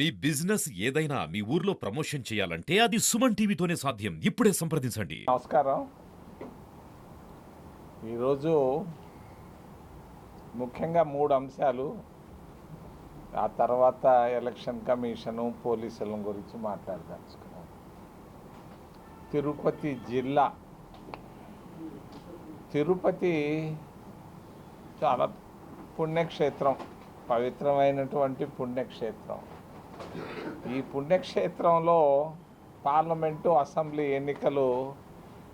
మీ business ఏదైనా మీ ఊర్లో promotion చేయాలంటే అది సుమన్ టీవీతోనే సాధ్యం. ఇప్పుడే సంప్రదించండి. నమస్కారం. ఈరోజు ముఖ్యంగా 3 అంశాలు, ఆ తర్వాత ఎలక్షన్ కమిషను, పోలీసుల గురించి మాట్లాడదలుచుకున్నాం. తిరుపతి జిల్లా, తిరుపతి చాలా పుణ్యక్షేత్రం, పవిత్రమైనటువంటి పుణ్యక్షేత్రం. ఈ పుణ్యక్షేత్రంలో పార్లమెంటు, అసెంబ్లీ ఎన్నికలు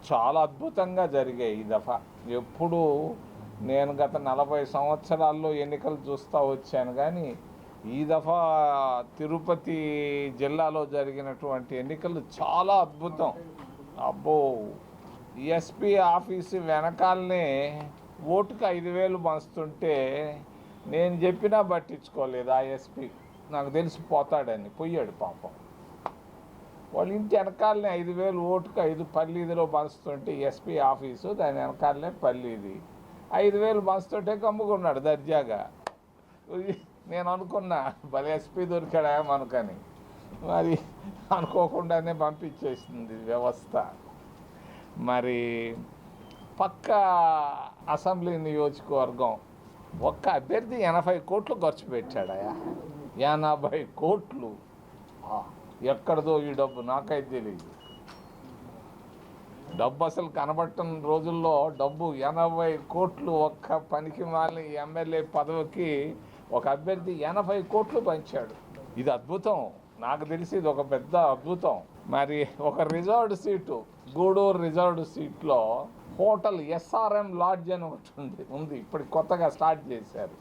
చాలా అద్భుతంగా జరిగాయి ఈ దఫా. ఎప్పుడు నేను గత 40 సంవత్సరాల్లో ఎన్నికలు చూస్తూ వచ్చాను, కానీ ఈ దఫా తిరుపతి జిల్లాలో జరిగినటువంటి ఎన్నికలు చాలా అద్భుతం. అబ్బో, ఎస్పీ ఆఫీసు వెనకాలనే ఓటుకు 5,000 పంచుతుంటే నేను చెప్పినా పట్టించుకోలేదు. ఆ ఎస్పీ నాకు తెలిసిపోతాడని పోయాడు పాపం. వాళ్ళ ఇంటి వెనకాలనే 5,000 ఓటుకు 5 పల్లీదిలో పంచుతుంటే ఎస్పీ ఆఫీసు, దాని వెనకాలనే పల్లీది 5,000 పంచుతుంటే కమ్ముకున్నాడు దర్జాగా. నేను అనుకున్నా భలే ఎస్పీ దొరికాడా మనకని. మరి అనుకోకుండానే పంపించేసింది వ్యవస్థ. మరి పక్క అసెంబ్లీ నియోజకవర్గం ఒక్క అభ్యర్థి 80 కోట్లు ఖర్చు పెట్టాడయా. 80 కోట్లు. ఎక్కడదో ఈ డబ్బు నాకైతే తెలియదు. డబ్బు అసలు కనబట్టని రోజుల్లో డబ్బు 80 కోట్లు ఒక్క పనికి మాలిన ఎమ్మెల్యే పదవికి ఒక అభ్యర్థి 80 కోట్లు పంచాడు. ఇది అద్భుతం, నాకు తెలిసి ఇది ఒక పెద్ద అద్భుతం. మరి ఒక రిజర్వ్డ్ సీటు, గూడూరు రిజర్వ్డ్ సీట్లో హోటల్ ఎస్ఆర్ఎం లాడ్జ్ అని ఒకటి ఉంది, ఇప్పుడు కొత్తగా స్టార్ట్ చేశారు.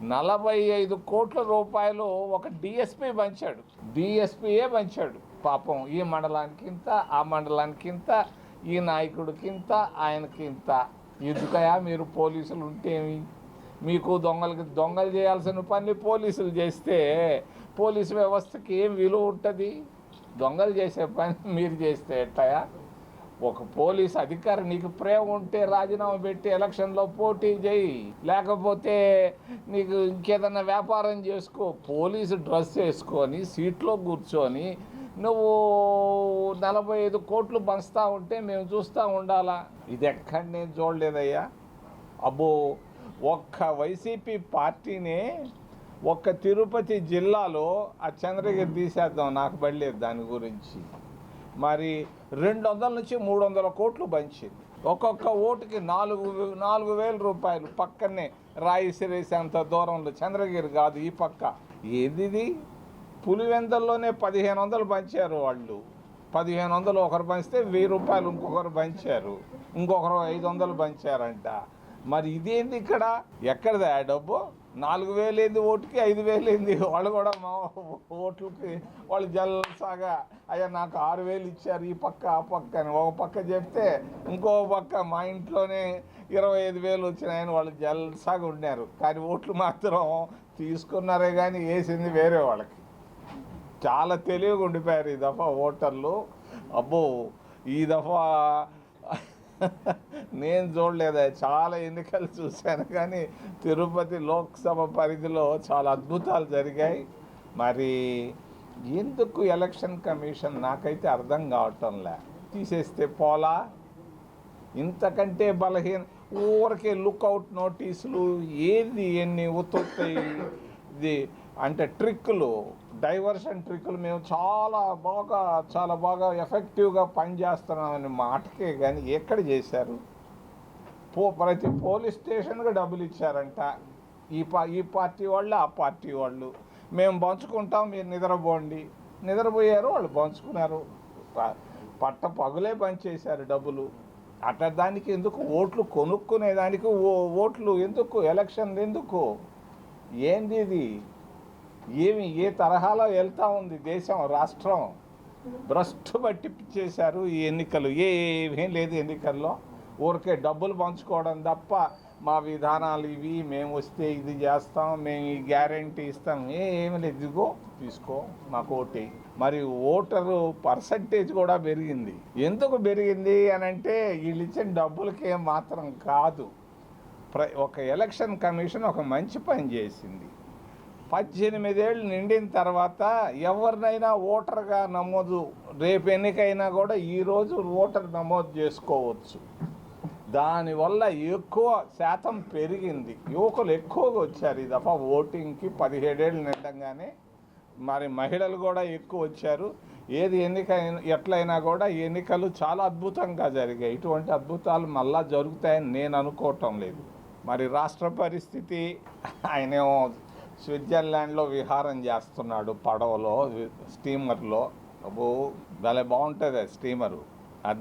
45 కోట్ల రూపాయలు ఒక డిఎస్పీ పంచాడు. డిఎస్పీయే పంచాడు పాపం. ఈ మండలానికి ఇంత, ఆ మండలానికి ఇంత, ఈ నాయకుడికి ఇంత, ఆయనకి ఇంత. ఎందుకయా మీరు పోలీసులు ఉంటేమి? మీకు దొంగలు చేయాల్సిన పని పోలీసులు చేస్తే పోలీసు వ్యవస్థకి ఏం విలువ ఉంటుంది? దొంగలు చేసే పని మీరు చేస్తే ఎట్టయా? ఒక పోలీస్ అధికారి నీకు ప్రేమ ఉంటే రాజీనామా పెట్టి ఎలక్షన్లో పోటీ చేయి, లేకపోతే నీకు ఇంకేదన్నా వ్యాపారం చేసుకో. పోలీసు డ్రెస్ వేసుకొని సీట్లో కూర్చొని నువ్వు 45 కోట్లు పంచుతూ ఉంటే మేము చూస్తూ ఉండాలా? ఇది ఎక్కడ నేను చూడలేదయ్యా. అబ్బో, ఒక్క వైసీపీ పార్టీనే ఒక్క తిరుపతి జిల్లాలో, ఆ చంద్రగిరి తీసేద్దాం, నాకు పడలేదు దాని గురించి, మరి 200 నుంచి 300 కోట్లు పంచింది. ఒక్కొక్క ఓటుకి 4,000 రూపాయలు. పక్కనే రాయి సిరేసేంత దూరంలో, చంద్రగిరి కాదు ఈ పక్క. ఏది పులివెందల్లోనే 1,500 పంచారు వాళ్ళు. 1,500 ఒకరు పంచితే 1,000 రూపాయలు ఇంకొకరు పంచారు, ఇంకొకరు 500 పంచారంట. మరి ఇదేంది ఇక్కడ? ఎక్కడదా డబ్బు? 4,000 ఏంది ఓటుకి, 5,000 ఏంది? వాళ్ళు కూడా మా ఓట్లకి వాళ్ళు జల్సాగా, అయ్యా నాకు 6,000 ఇచ్చారు ఈ పక్క ఆ పక్క అని ఒక పక్క చెప్తే, ఇంకో పక్క మా ఇంట్లోనే 25,000 వచ్చినాయని వాళ్ళు జల్సాగా ఉన్నారు. కానీ ఓట్లు మాత్రం తీసుకున్నారే కానీ వేసింది వేరే వాళ్ళకి. చాలా తెలివిగా ఉండిపోయారు ఈ దఫా ఓటర్లు. అబ్బో, ఈ దఫా నేను చూడలేదా, చాలా ఎన్నికలు చూశాను, కానీ తిరుపతి లోక్సభ పరిధిలో చాలా అద్భుతాలు జరిగాయి. మరి ఎందుకు ఎలక్షన్ కమిషన్ నాకైతే అర్థం కావటంలే. తీసేస్తే పోలా, ఇంతకంటే బలహీన ఊరికే లుక్అవుట్ నోటీసులు ఏది ఎన్ని ఉత్తుతాయి. ఇది అంటే ట్రిక్కులు, డైవర్షన్ ట్రిక్కులు. మేము చాలా బాగా ఎఫెక్టివ్గా పనిచేస్తున్నామని మాటకే కానీ ఎక్కడ చేశారు? ప్రతి పోలీస్ స్టేషన్గా డబ్బులు ఇచ్చారంట ఈ పార్టీ వాళ్ళు, ఆ పార్టీ వాళ్ళు. మేము పంచుకుంటాం, మీరు నిద్రపోండి. నిద్రపోయారు, వాళ్ళు పంచుకున్నారు. పట్ట పగులే పంచేశారు డబ్బులు. అట్లా దానికి ఎందుకు? ఓట్లు కొనుక్కునేదానికి ఓట్లు ఎందుకు? ఎలక్షన్లు ఎందుకు? ఏంది ఇది? ఏ తరహాలో వెళ్తూ ఉంది దేశం, రాష్ట్రం? భ్రష్టు బట్టి చేశారు ఈ ఎన్నికలు. ఏమేం లేదు ఎన్నికల్లో, ఊరికే డబ్బులు పంచుకోవడం తప్ప మా విధానాలు ఇవి, మేము వస్తే ఇది చేస్తాం, మేము ఈ గ్యారంటీ ఇస్తాం, ఏమి లేదు. ఇదిగో తీసుకో, మాకు ఓటే. మరి ఓటరు పర్సంటేజ్ కూడా పెరిగింది. ఎందుకు పెరిగింది అని అంటే వీళ్ళు ఇచ్చిన డబ్బులకే మాత్రం కాదు. ఒక ఎలక్షన్ కమిషన్ ఒక మంచి పని చేసింది. 18 ఏళ్ళు నిండిన తర్వాత ఎవరినైనా ఓటర్గా నమోదు, రేపు ఎన్నికైనా కూడా ఈరోజు ఓటర్ నమోదు చేసుకోవచ్చు. దానివల్ల ఎక్కువ శాతం పెరిగింది, యువకులు ఎక్కువగా వచ్చారు ఈ దఫా ఓటింగ్కి. 17 ఏళ్ళు నిండంగానే మరి మహిళలు కూడా ఎక్కువ వచ్చారు. ఏది ఎన్నిక ఎట్లయినా కూడా ఎన్నికలు చాలా అద్భుతంగా జరిగాయి. ఇటువంటి అద్భుతాలు మళ్ళా జరుగుతాయని నేను అనుకోవటం లేదు. మరి రాష్ట్ర పరిస్థితి, ఆయనేమో స్విట్జర్లాండ్లో విహారం చేస్తున్నాడు పడవలో, స్టీమర్లో. అబ్బో భలే బాగుంటుంది స్టీమరు.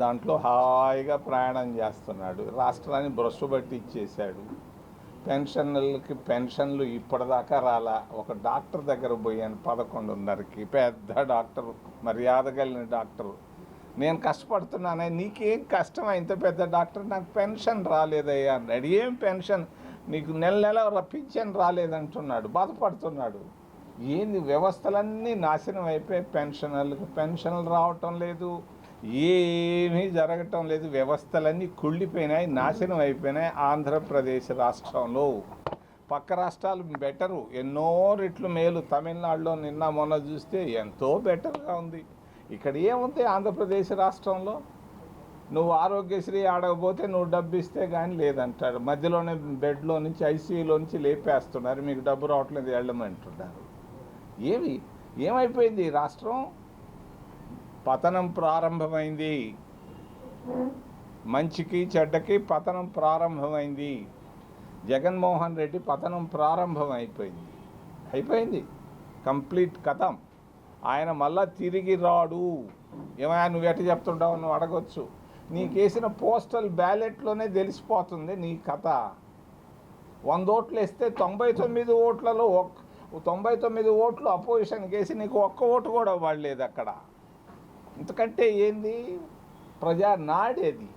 దాంట్లో హాయిగా ప్రయాణం చేస్తున్నాడు. రాష్ట్రాన్ని బ్రష్ బట్టి ఇచ్చేశాడు. పెన్షన్లకి పెన్షన్లు ఇప్పటిదాకా రాలా. ఒక డాక్టర్ దగ్గర పోయాను 11:30కి, పెద్ద డాక్టర్, మర్యాద కలిగిన డాక్టర్. నేను కష్టపడుతున్నానే, నీకేం కష్టం ఇంత పెద్ద డాక్టర్, నాకు పెన్షన్ రాలేదయ్యా అన్నాడు. ఏం పెన్షన్, నీకు నెల నెల పింఛన్ రాలేదంటున్నాడు, బాధపడుతున్నాడు. ఏంది, వ్యవస్థలన్నీ నాశనం అయిపోయి పెన్షన్లు రావటం లేదు, ఏమీ జరగటం లేదు. వ్యవస్థలన్నీ కుళ్ళిపోయినాయి, నాశనం అయిపోయినాయి ఆంధ్రప్రదేశ్ రాష్ట్రంలో. పక్క రాష్ట్రాలు బెటరు, ఎన్నో రెట్లు మేలు. తమిళనాడులో నిన్న మొన్న చూస్తే ఎంతో బెటర్గా ఉంది. ఇక్కడ ఏముంది ఆంధ్రప్రదేశ్ రాష్ట్రంలో? నువ్వు ఆరోగ్యశ్రీ ఆడకపోతే నువ్వు డబ్బు ఇస్తే కానీ లేదంటాడు. మధ్యలోనే బెడ్లో నుంచి, ఐసీయూలో నుంచి లేపేస్తున్నారు, మీకు డబ్బు రావట్లేదు వెళ్ళమంటున్నారు. ఏమైపోయింది ఈ రాష్ట్రం? పతనం ప్రారంభమైంది. మంచికి చెడ్డకి పతనం ప్రారంభమైంది. జగన్మోహన్ రెడ్డి పతనం అయిపోయింది కంప్లీట్ కథం. ఆయన మళ్ళా తిరిగి రాడు. ఏమైనా నువ్వు ఎట్ట చెప్తుంటావు నువ్వు అడగొచ్చు. నీకేసిన పోస్టల్ బ్యాలెట్లోనే తెలిసిపోతుంది నీ కథ. 100 ఓట్లు వేస్తే 99 ఓట్లలో 99 ఓట్లు అపోజిషన్కి వేసి నీకు ఒక్క ఓటు కూడా పడలేదు అక్కడ. ఇంతకంటే ఏంది ప్రజా నాడేది?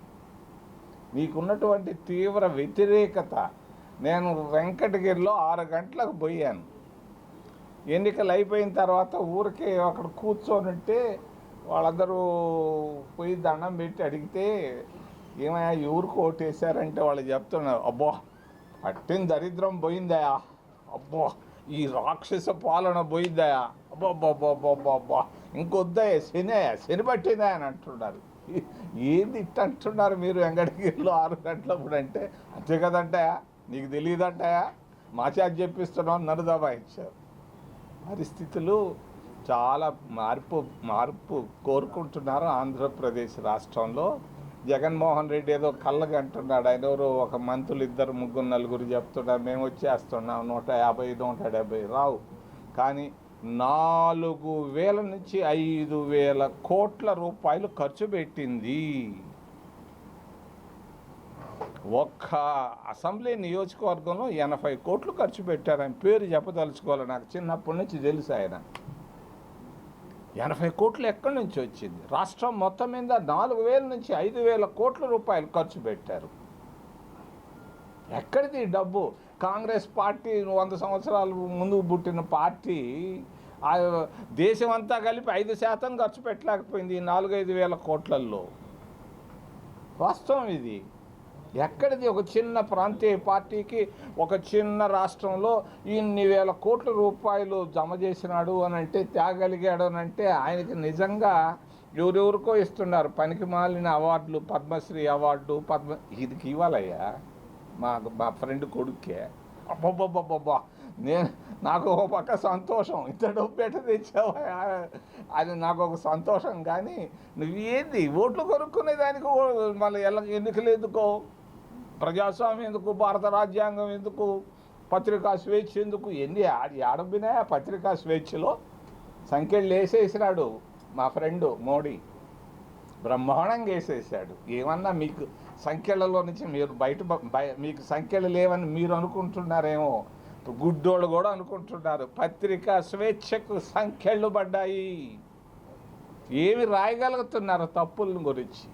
నీకున్నటువంటి తీవ్ర వ్యతిరేకత. నేను వెంకటగిరిలో 6 గంటలకు పోయాను. ఎన్నికలు అయిపోయిన తర్వాత ఊరికే అక్కడ కూర్చొనింటే వాళ్ళందరూ పోయి దండం పెట్టి అడిగితే, ఏమయ్యా ఎవరికి ఓటేశారంటే వాళ్ళు చెప్తున్నారు, అబ్బో పట్టిన దరిద్రం పోయిందయా, అబ్బో ఈ రాక్షస పాలన పోయిందయా, అబ్బా ఇంకొద్దయా, శని పట్టిందా అని అంటున్నారు. ఏంది ఇట్ట అంటున్నారు మీరు వెంకటగిరిలో 6 గంటలప్పుడు? అంటే అంతే కదంటాయా, నీకు తెలియదంటాయా, మా చేత చెప్పిస్తున్నావు, నన్ను దబాయించారు. పరిస్థితులు చాలా మార్పు కోరుకుంటున్నారు ఆంధ్రప్రదేశ్ రాష్ట్రంలో. జగన్మోహన్ రెడ్డి ఏదో కళ్ళగా అంటున్నాడు. ఆయన ఎవరో ఒక మంత్రులు 2, 3, 4 చెప్తున్నారు, మేము వచ్చేస్తున్నాం 150, 170 రావు. కానీ 4,000 నుంచి 5,000 కోట్ల రూపాయలు ఖర్చు పెట్టింది. ఒక్క అసెంబ్లీ నియోజకవర్గంలో 80 కోట్లు ఖర్చు పెట్టారు. ఆయన పేరు చెప్పదలుచుకోవాలి, నాకు చిన్నప్పటి నుంచి తెలుసు. ఆయన 80 కోట్లు ఎక్కడి నుంచి వచ్చింది? రాష్ట్రం మొత్తం మీద 4,000 నుంచి 5,000 కోట్ల రూపాయలు ఖర్చు పెట్టారు. ఎక్కడిది డబ్బు? కాంగ్రెస్ పార్టీ 100 సంవత్సరాల ముందు పుట్టిన పార్టీ దేశం అంతా కలిపి 5% ఖర్చు పెట్టలేకపోయింది ఈ 4-5 వేల కోట్లల్లో. వాస్తవం ఇది. ఎక్కడిది? ఒక చిన్న ప్రాంతీయ పార్టీకి ఒక చిన్న రాష్ట్రంలో ఇన్ని వేల కోట్ల రూపాయలు జమ చేసినాడు అని అంటే, తేగలిగాడు అని అంటే, ఆయనకి నిజంగా ఎవరెవరికో ఇస్తున్నారు పనికి మాలిన అవార్డులు, పద్మశ్రీ అవార్డు, ఇదికి ఇవ్వాలయ్యా మా ఫ్రెండ్ కొడుకే. అబ్బబ్బబ్బబ్బా, నాకు ఒక పక్క సంతోషం, ఇంత డబ్బు ఎట్ట తెచ్చావా అది నాకు ఒక సంతోషం. కానీ నువ్వేంది ఓట్లు కొనుక్కునే దానికి మళ్ళీ ఎన్నికలు ఎందుకో, ప్రజాస్వామ్యం ఎందుకు, భారత రాజ్యాంగం ఎందుకు, పత్రికా స్వేచ్ఛ ఎందుకు? ఎన్ని ఆడబినా పత్రికా స్వేచ్ఛలో సంఖ్యలు వేసేసినాడు మా ఫ్రెండు మోడీ, బ్రహ్మాండంగా వేసేసాడు. ఏమన్నా మీకు సంఖ్యలలో నుంచి మీరు మీకు సంఖ్యలు లేవని మీరు అనుకుంటున్నారేమో, గుడ్డోళ్ళు కూడా అనుకుంటున్నారు. పత్రికా స్వేచ్ఛకు సంఖ్యలు పడ్డాయి. ఏమి రాయగలుగుతున్నారు తప్పుల గురించి?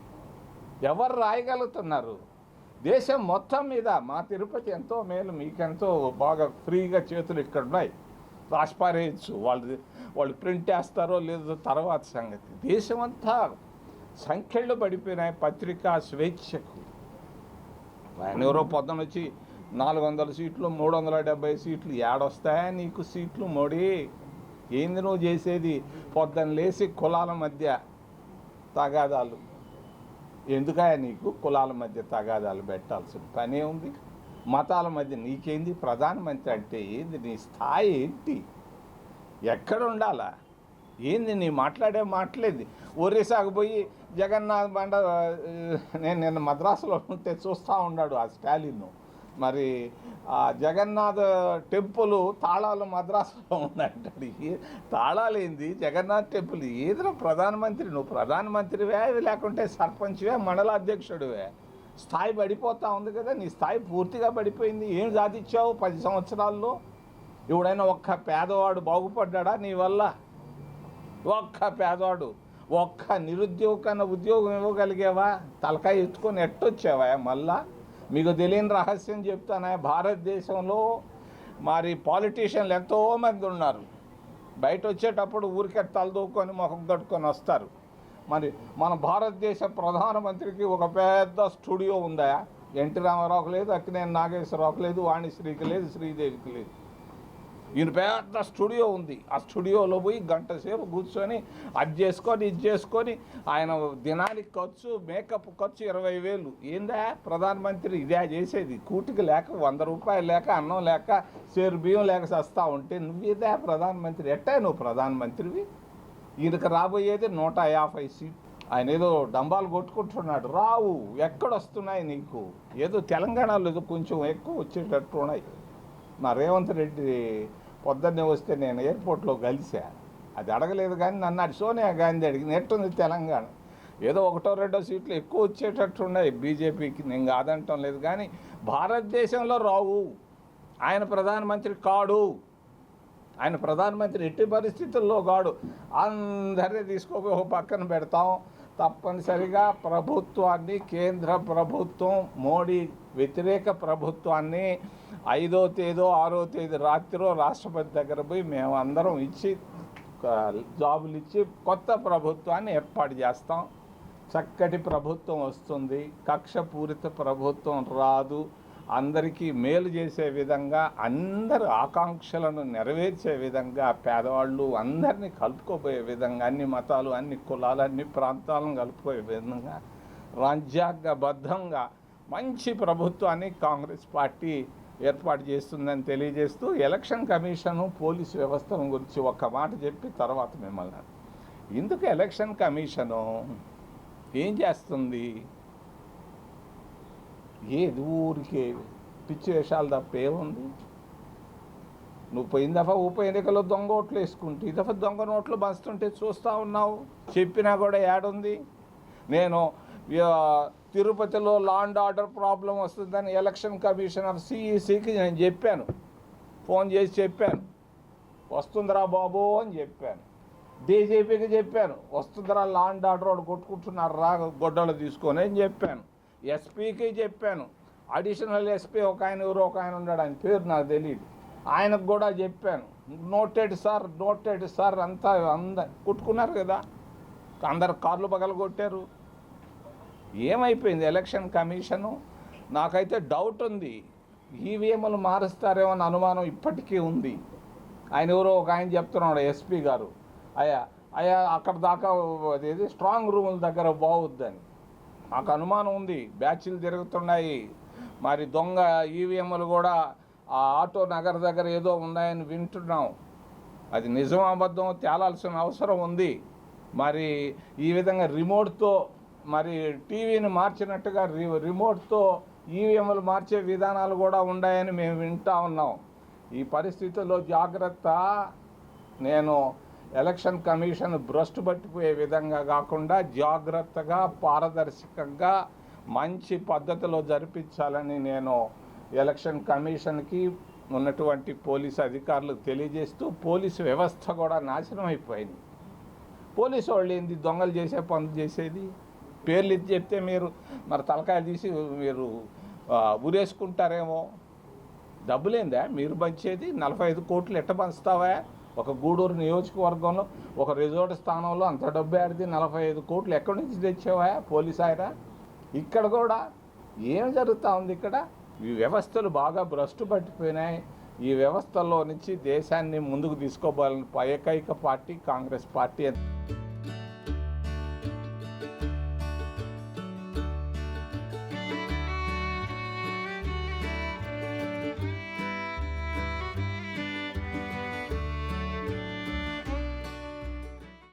ఎవరు రాయగలుగుతున్నారు? దేశం మొత్తం మీద మా తిరుపతి ఎంతో మేలు, మీకెంతో బాగా ఫ్రీగా చేతులు ఇక్కడ ఉన్నాయి, రాసిపారేయచ్చు. వాళ్ళు ప్రింట్ వేస్తారో లేదో తర్వాత సంగతి. దేశమంతా సంఖ్యలు పడిపోయినాయి పత్రికా స్వేచ్ఛకు. ఆయన ఎవరో పొద్దున వచ్చి 400 సీట్లు 370 సీట్లు ఏడొస్తాయా నీకు సీట్లు మోడీ? ఏంది నువ్వు చేసేది? పొద్దున్న లేచి కులాల మధ్య తగాదాలు. ఎందుకయా నీకు కులాల మధ్య తగాదాలు పెట్టాల్సిన పనే ఉంది? మతాల మధ్య నీకేంది? ప్రధానమంత్రి అంటే ఏంది? నీ స్థాయి ఏంటి? ఎక్కడ ఉండాలా? ఏంది నీ మాట్లాడే మాట్లాడేది? ఒరిస్సాకు పోయి జగన్నాథ్ బండ నేను నిన్న మద్రాసులో ఉంటే చూస్తూ ఉన్నాడు ఆ స్టాలిన్. మరి ఆ జగన్నాథ్ టెంపుల్ తాళాలు మద్రాసులో ఉన్నాయంటాడు. తాళాలు ఏంది? జగన్నాథ్ టెంపుల్ ఏదిరా ప్రధానమంత్రి? నువ్వు ప్రధానమంత్రివే, లేకుంటే సర్పంచ్వే, మండల అధ్యక్షుడివే. స్థాయి పడిపోతా ఉంది కదా, నీ స్థాయి పూర్తిగా పడిపోయింది. ఏం సాధించావు 10 సంవత్సరాల్లో? ఎవడైనా ఒక్క పేదవాడు బాగుపడ్డా నీ వల్ల? ఒక్క పేదవాడు, ఒక్క నిరుద్యోగ కన్నా ఉద్యోగం ఇవ్వగలిగేవా? తలకాయ ఎత్తుకొని ఎట్టొచ్చావా? మళ్ళా మీకు తెలియని రహస్యం చెప్తానా? భారతదేశంలో మరి పాలిటీషియన్లు ఎంతోమంది ఉన్నారు. బయట వచ్చేటప్పుడు ఊరికే తలదూకొని మొహం కట్టుకొని వస్తారు. మరి మన భారతదేశ ప్రధానమంత్రికి ఒక పెద్ద స్టూడియో ఉందా? ఎన్టీ రామారావుకి లేదు, అక్కినేని నాగేశ్వరరావుకి లేదు, వాణిశ్రీకి లేదు, శ్రీదేవికి లేదు. ఈయన పెద్ద స్టూడియో ఉంది. ఆ స్టూడియోలో పోయి గంట సేపు కూర్చొని అది చేసుకొని ఇది చేసుకొని ఆయన దినానికి ఖర్చు, మేకప్ ఖర్చు 20,000. ఏందా ప్రధానమంత్రి ఇదే చేసేది? కూటికి లేక 100 రూపాయలు లేక, అన్నం లేక, సేరు బియ్యం లేక సస్తా ఉంటే నువ్వేదా ప్రధానమంత్రి? ఎట్టా నువ్వు ప్రధానమంత్రివి? ఈయనకు రాబోయేది 150 సీట్లు. ఆయన ఏదో డంబాలు కొట్టుకుంటున్నాడు. రావు, ఎక్కడొస్తున్నాయి నీకు? ఏదో తెలంగాణలో ఏదో కొంచెం ఎక్కువ వచ్చేటట్టు ఉన్నాయి. మా రేవంత్ రెడ్డి పొద్దున్నే వస్తే నేను ఎయిర్పోర్ట్లో కలిసా. అది అడగలేదు కానీ నన్ను అటు సోనియా గాంధీ అడిగింది. ఎట్టుంది తెలంగాణ? ఏదో 1-2 సీట్లు ఎక్కువ వచ్చేటట్టు ఉన్నాయి బీజేపీకి. నేను కాదంటం లేదు కానీ భారతదేశంలో రావు. ఆయన ప్రధానమంత్రి కాడు. ఆయన ప్రధానమంత్రి ఎట్టి పరిస్థితుల్లో కాడు. అందరినీ తీసుకోపోయి ఒక పక్కన పెడతాం. తప్పనిసరిగా ప్రభుత్వాన్ని, కేంద్ర ప్రభుత్వం, మోడీ వ్యతిరేక ప్రభుత్వాన్ని 5వ తేదీ 6వ తేదీ రాత్రిలో రాష్ట్రపతి దగ్గర పోయి మేము అందరం ఇచ్చి జాబులు ఇచ్చి కొత్త ప్రభుత్వాన్ని ఏర్పాటు చేస్తాం. చక్కటి ప్రభుత్వం వస్తుంది. కక్షపూరిత ప్రభుత్వం రాదు. అందరికీ మేలు చేసే విధంగా, అందరి ఆకాంక్షలను నెరవేర్చే విధంగా, పేదవాళ్ళు అందరినీ కలుపుకోబోయే విధంగా, అన్ని మతాలు, అన్ని కులాలు, అన్ని ప్రాంతాలను కలుపుకోయే విధంగా రాజ్యాంగబద్ధంగా మంచి ప్రభుత్వాన్ని కాంగ్రెస్ పార్టీ ఏర్పాటు చేస్తుందని తెలియజేస్తూ ఎలక్షన్ కమిషను, పోలీసు వ్యవస్థను గురించి ఒక్క మాట చెప్పి తర్వాత మిమ్మల్ని, ఎందుకు ఎలక్షన్ కమిషను ఏం చేస్తుంది? ఏది ఊరికే పిచ్చి వేషాలు తప్ప ఏముంది? నువ్వు పోయిన దఫా ఉప ఎన్నికలో దొంగ ఓట్లు వేసుకుంటే ఈ దఫా దొంగ నోట్లు బస్తుంటే చూస్తూ ఉన్నావు. చెప్పినా కూడా ఏడుంది? నేను తిరుపతిలో లా అండ్ ఆర్డర్ ప్రాబ్లం వస్తుందని ఎలక్షన్ కమిషనర్ సిఈసికి నేను చెప్పాను, ఫోన్ చేసి చెప్పాను, వస్తుందిరా బాబు అని చెప్పాను. డీజీపీకి చెప్పాను, వస్తుందిరా లా అండ్ ఆర్డర్ వాడు కొట్టుకుంటున్నారు రా గొడ్డలు తీసుకొని అని చెప్పాను. ఎస్పీకి చెప్పాను, అడిషనల్ ఎస్పీ ఒక ఆయన ఎవరో ఒక ఆయన ఉన్నాడు, ఆయన పేరు నాకు తెలియదు, ఆయనకు కూడా చెప్పాను. నోటెడ్ సార్ అంతా కొట్టుకున్నారు కదా, అందరు కార్లు పగలగొట్టారు. ఏమైపోయింది ఎలక్షన్ కమిషను? నాకైతే డౌట్ ఉంది. ఈవీఎంలు మారుస్తారేమో అని అనుమానం ఇప్పటికీ ఉంది. ఆయన ఎవరో ఒక ఆయన చెప్తున్నాడు, ఎస్పీ గారు, అయ్యా అక్కడ దాకా అదేది స్ట్రాంగ్ రూముల దగ్గర బాగుద్దని. నాకు అనుమానం ఉంది. బ్యాచ్లు తిరుగుతున్నాయి. మరి దొంగ ఈవీఎంలు కూడా ఆ ఆటో నగర్ దగ్గర ఏదో ఉన్నాయని వింటున్నాం. అది నిజం అబద్ధం తేలాల్సిన అవసరం ఉంది. మరి ఈ విధంగా రిమోట్తో మరి టీవీని మార్చినట్టుగా రిమోట్తో ఈవీఎంలు మార్చే విధానాలు కూడా ఉన్నాయని మేము వింటా ఉన్నాం. ఈ పరిస్థితుల్లో జాగ్రత్త. నేను ఎలక్షన్ కమిషన్ భ్రష్టు పట్టిపోయే విధంగా కాకుండా జాగ్రత్తగా, పారదర్శకంగా, మంచి పద్ధతిలో జరిపించాలని నేను ఎలక్షన్ కమిషన్కి ఉన్నటువంటి పోలీసు అధికారులకు తెలియజేస్తూ, పోలీసు వ్యవస్థ కూడా నాశనం అయిపోయింది. పోలీసు వాళ్ళు ఏంది దొంగలు చేసే పనులు చేసేది? పేర్లు ఇది చెప్తే మీరు మరి తలకాయలు తీసి మీరు ఉరేసుకుంటారేమో. డబ్బులేందా మీరు పంచేది? 45 కోట్లు ఎట్ట పంచుతావా? ఒక గూడూరు నియోజకవర్గంలో ఒక రిజోర్ట్ స్థానంలో అంత డబ్బు ఆడితే 45 కోట్లు ఎక్కడి నుంచి తెచ్చావా పోలీసు ఆయన? ఇక్కడ కూడా ఏం జరుగుతూ ఉంది? ఇక్కడ ఈ వ్యవస్థలు బాగా భ్రష్టు పట్టిపోయినాయి. ఈ వ్యవస్థలో నుంచి దేశాన్ని ముందుకు తీసుకోవాలని ఏకైక పార్టీ కాంగ్రెస్ పార్టీ.